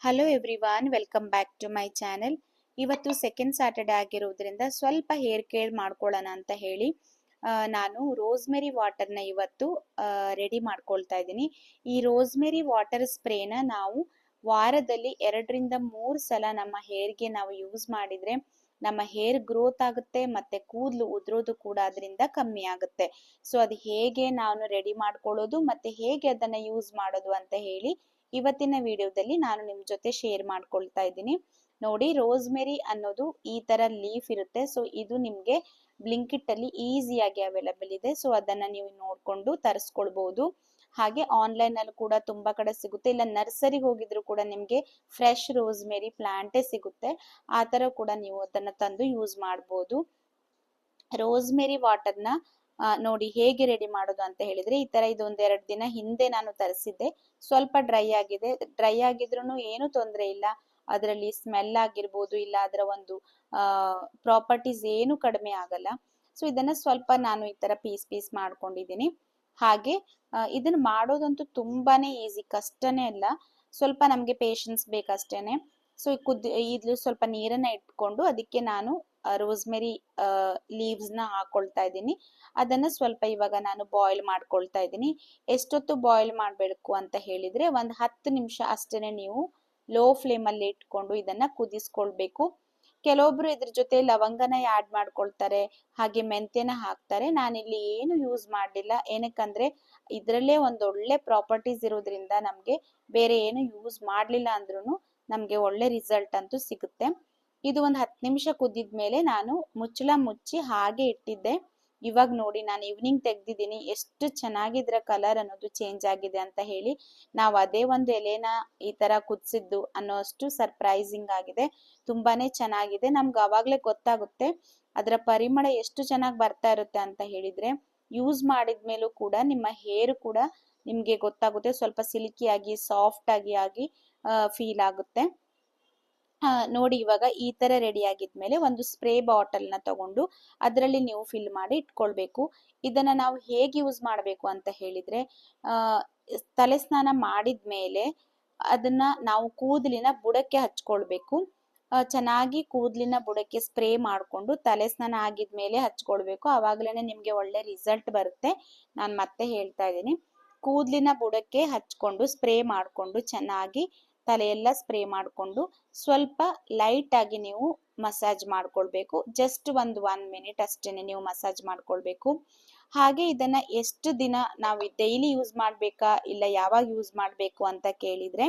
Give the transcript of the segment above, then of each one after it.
Hello everyone, welcome back to my channel. ಇವತ್ತು second Saturday ಆಗಿರೋದ್ರಿಂದ ಸ್ವಲ್ಪ ಹೇರ್ ಕೇರ್ ಮಾಡ್ಕೊಳ್ಳೋಣ ಅಂತ ಹೇಳಿ ನಾನು ರೋಸ್ಮೆರಿ ವಾಟರ್ನ ಇವತ್ತು ರೆಡಿ ಮಾಡ್ಕೊಳ್ತಾ ಇದ್ದೀನಿ. ಈ ರೋಸ್ಮೆರಿ ವಾಟರ್ ಸ್ಪ್ರೇನ ನಾವು ವಾರದಲ್ಲಿ 2ರಿಂದ 3 ಸಲ ನಮ್ಮ ಹೇರ್ಗೆ ನಾವು ಯೂಸ್ ಮಾಡಿದ್ರೆ ನಮ್ಮ ಹೇರ್ ಗ್ರೋತ್ ಆಗುತ್ತೆ, ಮತ್ತೆ ಕೂದಲು ಉದುರೋದು ಕೂಡ ಅದರಿಂದ ಕಮ್ಮಿ ಆಗುತ್ತೆ. ಸೊ ಅದು ಹೇಗೆ ನಾನು ರೆಡಿ ಮಾಡ್ಕೊಳ್ಳೋದು ಮತ್ತೆ ಹೇಗೆ ಅದನ್ನ ಯೂಸ್ ಮಾಡೋದು ಅಂತ ಹೇಳಿ ಇವತ್ತಿನ ವಿಡಿಯೋದಲ್ಲಿ ನಾನು ನಿಮ್ ಜೊತೆ ಶೇರ್ ಮಾಡ್ಕೊಳ್ತಾ ಇದ್ದೀನಿ. ನೋಡಿ, ರೋಸ್ಮೆರಿ ಅನ್ನೋದು ಈ ತರ ಲೀಫ್ ಇರುತ್ತೆ. ಸೊ ಇದು ನಿಮ್ಗೆ ಬ್ಲಿಂಕಿಟ್ ಅಲ್ಲಿ ಈಸಿಯಾಗಿ ಅವೈಲಬಲ್ ಇದೆ. ಸೊ ಅದನ್ನ ನೀವು ನೋಡ್ಕೊಂಡು ತರಿಸ್ಕೊಳ್ಬಹುದು. ಹಾಗೆ ಆನ್ಲೈನ್ ಅಲ್ಲಿ ಕೂಡ ತುಂಬಾ ಕಡೆ ಸಿಗುತ್ತೆ, ಇಲ್ಲ ನರ್ಸರಿಗೆ ಹೋಗಿದ್ರು ಕೂಡ ನಿಮ್ಗೆ ಫ್ರೆಶ್ ರೋಸ್ಮೆರಿ ಪ್ಲಾಂಟೇ ಸಿಗುತ್ತೆ. ಆ ತರ ಕೂಡ ನೀವು ಅದನ್ನ ತಂದು ಯೂಸ್ ಮಾಡಬಹುದು. ರೋಸ್ಮೆರಿ ವಾಟರ್ನ ನೋಡಿ ಹೇಗೆ ರೆಡಿ ಮಾಡೋದು ಅಂತ ಹೇಳಿದ್ರೆ, ಈ ತರ ಇದೊಂದ್ 2 ದಿನ ಹಿಂದೆ ನಾನು ತರಿಸಿದ್ದೆ. ಸ್ವಲ್ಪ ಡ್ರೈ ಆಗಿದೆ. ಡ್ರೈ ಆಗಿದ್ರು ಏನು ತೊಂದರೆ ಇಲ್ಲ. ಅದರಲ್ಲಿ ಸ್ಮೆಲ್ ಆಗಿರ್ಬೋದು, ಇಲ್ಲ ಅದರ ಒಂದು ಪ್ರಾಪರ್ಟೀಸ್ ಏನು ಕಡಿಮೆ ಆಗಲ್ಲ. ಸೊ ಇದನ್ನ ಸ್ವಲ್ಪ ನಾನು ಈ ತರ ಪೀಸ್ ಮಾಡ್ಕೊಂಡಿದ್ದೀನಿ. ಹಾಗೆ ಇದನ್ನ ಮಾಡೋದಂತೂ ತುಂಬಾನೇ ಈಸಿ, ಕಷ್ಟನೇ ಅಲ್ಲ. ಸ್ವಲ್ಪ ನಮ್ಗೆ ಪೇಶನ್ಸ್ ಬೇಕಷ್ಟೇನೆ. ಸೊ ಇದ್ಲು ಸ್ವಲ್ಪ ನೀರನ್ನ ಇಟ್ಕೊಂಡು ಅದಕ್ಕೆ ನಾನು ರೋಸ್ಮೆರಿ ಲೀವ್ಸ್ ನ ಹಾಕೊಳ್ತಾ ಇದ್ದೀನಿ. ಅದನ್ನ ಸ್ವಲ್ಪ ಇವಾಗ ನಾನು ಬಾಯ್ಲ್ ಮಾಡ್ಕೊಳ್ತಾ ಇದ್ದೀನಿ. ಎಷ್ಟೊತ್ತು ಬಾಯ್ಲ್ ಮಾಡ್ಬೇಕು ಅಂತ ಹೇಳಿದ್ರೆ, 10 ನಿಮಿಷ ಅಷ್ಟೇನೆ ನೀವು ಲೋ ಫ್ಲೇಮ್ ಅಲ್ಲಿ ಇಟ್ಕೊಂಡು ಇದನ್ನ ಕುದಿಸ್ಕೊಳ್ಬೇಕು. ಕೆಲವೊಬ್ರು ಇದ್ರ ಜೊತೆ ಲವಂಗನ ಆಡ್ ಮಾಡ್ಕೊಳ್ತಾರೆ, ಹಾಗೆ ಮೆಂತ್ಯನ ಹಾಕ್ತಾರೆ. ನಾನಿಲ್ಲಿ ಏನು ಯೂಸ್ ಮಾಡಲಿಲ್ಲ. ಏನಕ್ಕಂದ್ರೆ ಇದ್ರಲ್ಲೇ ಒಂದೊಳ್ಳೆ ಪ್ರಾಪರ್ಟೀಸ್ ಇರೋದ್ರಿಂದ ನಮ್ಗೆ ಬೇರೆ ಏನು ಯೂಸ್ ಮಾಡ್ಲಿಲ್ಲ ಅಂದ್ರೂ ನಮ್ಗೆ ಒಳ್ಳೆ ರಿಸಲ್ಟ್ ಅಂತೂ ಸಿಗುತ್ತೆ. ಇದು 10 ನಿಮಿಷ ಕುದ್ದಿದ್ಮೇಲೆ ನಾನು ಮುಚ್ಚಳ ಮುಚ್ಚಿ ಹಾಗೆ ಇಟ್ಟಿದ್ದೆ. ಇವಾಗ ನೋಡಿ, ನಾನು ಈವ್ನಿಂಗ್ ತೆಗ್ದಿದ್ದೀನಿ. ಎಷ್ಟು ಚೆನ್ನಾಗಿದ್ರ ಕಲರ್ ಅನ್ನೋದು ಚೇಂಜ್ ಆಗಿದೆ ಅಂತ ಹೇಳಿ. ನಾವು ಅದೇ ಒಂದು ಎಲೆನ ಈ ತರ ಕುದಿಸಿದ್ದು ಅನ್ನೋ ಅಷ್ಟು ಸರ್ಪ್ರೈಸಿಂಗ್ ಆಗಿದೆ. ತುಂಬಾನೇ ಚೆನ್ನಾಗಿದೆ. ನಮ್ಗೆ ಅವಾಗ್ಲೇ ಗೊತ್ತಾಗುತ್ತೆ ಅದರ ಪರಿಮಳ ಎಷ್ಟು ಚೆನ್ನಾಗಿ ಬರ್ತಾ ಇರುತ್ತೆ ಅಂತ ಹೇಳಿದ್ರೆ. ಯೂಸ್ ಮಾಡಿದ್ಮೇಲೂ ಕೂಡ ನಿಮ್ಮ ಹೇರ್ ಕೂಡ ನಿಮ್ಗೆ ಗೊತ್ತಾಗುತ್ತೆ, ಸ್ವಲ್ಪ ಸಿಲ್ಕಿಯಾಗಿ ಸಾಫ್ಟ್ ಆಗಿ ಫೀಲ್ ಆಗುತ್ತೆ. ನೋಡಿ, ಇವಾಗ ಈ ತರ ರೆಡಿ ಆಗಿದ್ಮೇಲೆ ಒಂದು ಸ್ಪ್ರೇ ಬಾಟಲ್ ನ ತಗೊಂಡು ಅದರಲ್ಲಿ ನೀವು ಫಿಲ್ ಮಾಡಿ ಇಟ್ಕೊಳ್ಬೇಕು. ಇದನ್ನ ನಾವು ಹೇಗೆ ಯೂಸ್ ಮಾಡಬೇಕು ಅಂತ ಹೇಳಿದ್ರೆ, ತಲೆ ಸ್ನಾನ ಮಾಡಿದ್ಮೇಲೆ ಅದನ್ನ ನಾವು ಕೂದಲಿನ ಬುಡಕ್ಕೆ ಹಚ್ಕೊಳ್ಬೇಕು. ಚೆನ್ನಾಗಿ ಕೂದಲಿನ ಬುಡಕ್ಕೆ ಸ್ಪ್ರೇ ಮಾಡಿಕೊಂಡು ತಲೆ ಸ್ನಾನ ಆಗಿದ್ಮೇಲೆ ಹಚ್ಕೊಳ್ಬೇಕು. ಅವಾಗ್ಲೇನೆ ನಿಮ್ಗೆ ಒಳ್ಳೆ ರಿಸಲ್ಟ್ ಬರುತ್ತೆ. ನಾನು ಮತ್ತೆ ಹೇಳ್ತಾ ಇದ್ದೀನಿ, ಕೂದಲಿನ ಬುಡಕ್ಕೆ ಹಚ್ಕೊಂಡು ಸ್ಪ್ರೇ ಮಾಡಿಕೊಂಡು ಚೆನ್ನಾಗಿ ತಲೆಯೆಲ್ಲ ಸ್ಪ್ರೇ ಮಾಡಿಕೊಂಡು ಸ್ವಲ್ಪ ಲೈಟ್ ಆಗಿ ನೀವು ಮಸಾಜ್ ಮಾಡ್ಕೊಳ್ಬೇಕು. ಜಸ್ಟ್ 1 ಮಿನಿಟ್ ಅಷ್ಟೇನೆ ನೀವು ಮಸಾಜ್ ಮಾಡ್ಕೊಳ್ಬೇಕು. ಹಾಗೆ ಇದನ್ನ ಎಷ್ಟು ದಿನ ನಾವು ಡೈಲಿ ಯೂಸ್ ಮಾಡ್ಬೇಕಾ ಇಲ್ಲ ಯಾವಾಗ ಯೂಸ್ ಮಾಡ್ಬೇಕು ಅಂತ ಕೇಳಿದ್ರೆ,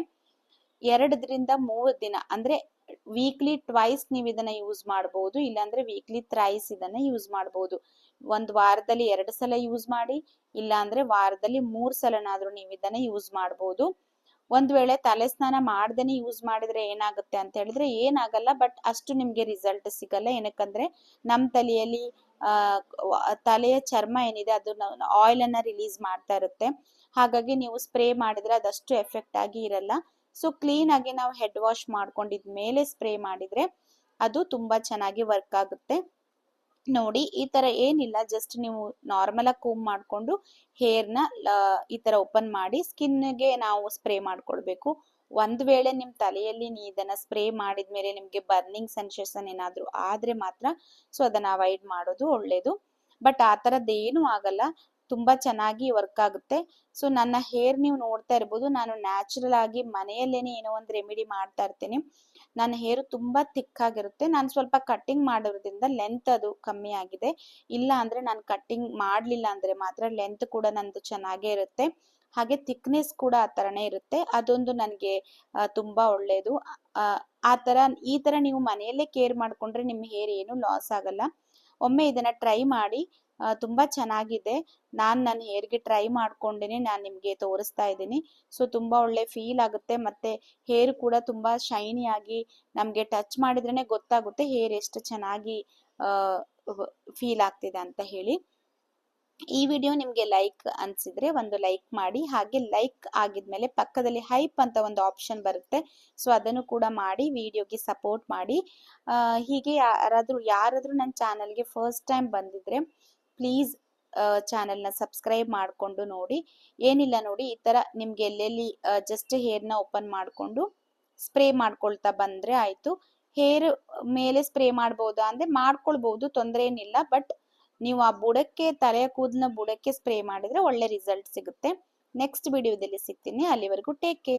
2ರಿಂದ 3 ದಿನ ಅಂದ್ರೆ ವೀಕ್ಲಿ ಟ್ವೈಸ್ ನೀವು ಇದನ್ನ ಯೂಸ್ ಮಾಡಬಹುದು, ಇಲ್ಲಾಂದ್ರೆ ವೀಕ್ಲಿ ಥ್ರೈಸ್ ಇದನ್ನ ಯೂಸ್ ಮಾಡಬಹುದು. ಒಂದ್ ವಾರದಲ್ಲಿ 2 ಸಲ ಯೂಸ್ ಮಾಡಿ, ಇಲ್ಲ ಅಂದ್ರೆ ವಾರದಲ್ಲಿ 3 ಸಲನಾದ್ರೂ ನೀವು ಇದನ್ನ ಯೂಸ್ ಮಾಡಬಹುದು. ಒಂದ್ ವೇಳೆ ತಲೆ ಸ್ನಾನ ಮಾಡ್ದೇನೆ ಯೂಸ್ ಮಾಡಿದ್ರೆ ಏನಾಗುತ್ತೆ ಅಂತ ಹೇಳಿದ್ರೆ ಏನಾಗಲ್ಲ, ಬಟ್ ಅಷ್ಟು ನಿಮ್ಗೆ ರಿಸಲ್ಟ್ ಸಿಗಲ್ಲ. ಏನಕ್ಕಂದ್ರೆ ನಮ್ ತಲೆಯಲ್ಲಿ ತಲೆಯ ಚರ್ಮ ಏನಿದೆ ಅದು ಆಯಿಲ್ ಅನ್ನ ರಿಲೀಸ್ ಮಾಡ್ತಾ ಇರುತ್ತೆ. ಹಾಗಾಗಿ ನೀವು ಸ್ಪ್ರೇ ಮಾಡಿದ್ರೆ ಅದಷ್ಟು ಎಫೆಕ್ಟ್ ಆಗಿ ಇರಲ್ಲ. ಸೊ ಕ್ಲೀನ್ ಆಗಿ ನಾವು ಹೆಡ್ ವಾಶ್ ಮಾಡ್ಕೊಂಡಿದ್ಮೇಲೆ ಸ್ಪ್ರೇ ಮಾಡಿದ್ರೆ ಅದು ತುಂಬಾ ಚೆನ್ನಾಗಿ ವರ್ಕ್ ಆಗುತ್ತೆ. ನೋಡಿ, ಈ ತರ ಏನಿಲ್ಲ, ಜಸ್ಟ್ ನೀವು ನಾರ್ಮಲ್ ಆಗಿ ಕೂಮ್ ಮಾಡ್ಕೊಂಡು ಹೇರ್ನ ಈ ತರ ಓಪನ್ ಮಾಡಿ ಸ್ಕಿನ್ಗೆ ನಾವು ಸ್ಪ್ರೇ ಮಾಡ್ಕೊಳ್ಬೇಕು. ಒಂದ್ ವೇಳೆ ನಿಮ್ ತಲೆಯಲ್ಲಿ ಇದನ್ನ ಸ್ಪ್ರೇ ಮಾಡಿದ್ಮೇಲೆ ನಿಮ್ಗೆ ಬರ್ನಿಂಗ್ ಸೆನ್ಸೇಷನ್ ಏನಾದ್ರು ಆದ್ರೆ ಮಾತ್ರ ಸೊ ಅದನ್ನ ಅವಾಯ್ಡ್ ಮಾಡೋದು ಒಳ್ಳೇದು. ಬಟ್ ಆ ತರದ್ ಏನು ಆಗಲ್ಲ, ತುಂಬಾ ಚೆನ್ನಾಗಿ ವರ್ಕ್ ಆಗುತ್ತೆ. ಸೊ ನನ್ನ ಹೇರ್ ನೀವು ನೋಡ್ತಾ ಇರ್ಬೋದು, ನಾನು ನ್ಯಾಚುರಲ್ ಆಗಿ ಮನೆಯಲ್ಲೇನೆ ಏನೋ ಒಂದು ರೆಮಿಡಿ ಮಾಡ್ತಾ ಇರ್ತೀನಿ. ನನ್ನ ಹೇರ್ ತುಂಬಾ ಥಿಕ್ ಆಗಿರುತ್ತೆ. ನಾನು ಸ್ವಲ್ಪ ಕಟ್ಟಿಂಗ್ ಮಾಡೋದ್ರಿಂದ ಲೆಂತ್ ಅದು ಕಮ್ಮಿ ಆಗಿದೆ. ಇಲ್ಲ ಅಂದ್ರೆ ನಾನು ಕಟ್ಟಿಂಗ್ ಮಾಡ್ಲಿಲ್ಲ ಅಂದ್ರೆ ಮಾತ್ರ ಲೆಂತ್ ಕೂಡ ನಂದು ಚೆನ್ನಾಗೇ ಇರುತ್ತೆ. ಹಾಗೆ ಥಿಕ್ನೆಸ್ ಕೂಡ ಆ ತರನೇ ಇರುತ್ತೆ. ಅದೊಂದು ನನಗೆ ತುಂಬಾ ಒಳ್ಳೇದು. ಈ ತರ ನೀವು ಮನೆಯಲ್ಲೇ ಕೇರ್ ಮಾಡ್ಕೊಂಡ್ರೆ ನಿಮ್ಮ ಹೇರ್ ಏನು ಲಾಸ್ ಆಗಲ್ಲ. ಒಮ್ಮೆ ಇದನ್ನ ಟ್ರೈ ಮಾಡಿ, ತುಂಬಾ ಚೆನ್ನಾಗಿದೆ. ನನ್ನ ಹೇರ್ಗೆ ಟ್ರೈ ಮಾಡ್ಕೊಂಡೇನೆ ನಾನು ನಿಮ್ಗೆ ತೋರಿಸ್ತಾ ಇದ್ದೀನಿ. ಸೊ ತುಂಬಾ ಒಳ್ಳೆ ಫೀಲ್ ಆಗುತ್ತೆ, ಮತ್ತೆ ಹೇರ್ ಕೂಡ ತುಂಬಾ ಶೈನಿ ಆಗಿ ನಮ್ಗೆ ಟಚ್ ಮಾಡಿದ್ರೇನೆ ಗೊತ್ತಾಗುತ್ತೆ ಹೇರ್ ಎಷ್ಟು ಚೆನ್ನಾಗಿ ಫೀಲ್ ಆಗ್ತಿದೆ ಅಂತ ಹೇಳಿ. ಈ ವಿಡಿಯೋ ನಿಮ್ಗೆ ಲೈಕ್ ಅನ್ಸಿದ್ರೆ ಒಂದು ಲೈಕ್ ಮಾಡಿ. ಹಾಗೆ ಲೈಕ್ ಆಗಿದ್ಮೇಲೆ ಪಕ್ಕದಲ್ಲಿ ಹೈಪ್ ಅಂತ ಒಂದು ಆಪ್ಷನ್ ಬರುತ್ತೆ. ಸೊ ಅದನ್ನು ಕೂಡ ಮಾಡಿ ವಿಡಿಯೋಗೆ ಸಪೋರ್ಟ್ ಮಾಡಿ. ಹೀಗೆ ಯಾರಾದ್ರೂ ನನ್ನ ಚಾನಲ್ಗೆ ಫಸ್ಟ್ ಟೈಮ್ ಬಂದಿದ್ರೆ ಪ್ಲೀಸ್ ಚಾನೆಲ್ನ ಸಬ್ಸ್ಕ್ರೈಬ್ ಮಾಡ್ಕೊಂಡು ನೋಡಿ. ಏನಿಲ್ಲ ನೋಡಿ, ಈ ತರ ನಿಮ್ಗೆ ಎಲ್ಲೆಲ್ಲಿ ಜಸ್ಟ್ ಹೇರ್ನ ಓಪನ್ ಮಾಡ್ಕೊಂಡು ಸ್ಪ್ರೇ ಮಾಡ್ಕೊಳ್ತಾ ಬಂದ್ರೆ ಆಯ್ತು. ಹೇರ್ ಮೇಲೆ ಸ್ಪ್ರೇ ಮಾಡ್ಬೋದಾ ಅಂದ್ರೆ ಮಾಡ್ಕೊಳ್ಬಹುದು, ತೊಂದರೆ ಏನಿಲ್ಲ. ಬಟ್ ನೀವು ಆ ಬುಡಕ್ಕೆ, ತಲೆಯ ಕೂದಲಿನ ಬುಡಕ್ಕೆ ಸ್ಪ್ರೇ ಮಾಡಿದ್ರೆ ಒಳ್ಳೆ ರಿಸಲ್ಟ್ ಸಿಗುತ್ತೆ. ನೆಕ್ಸ್ಟ್ ವಿಡಿಯೋದಲ್ಲಿ ಸಿಗ್ತೀನಿ. ಅಲ್ಲಿವರೆಗೂ ಟೇಕ್ ಕೇರ್.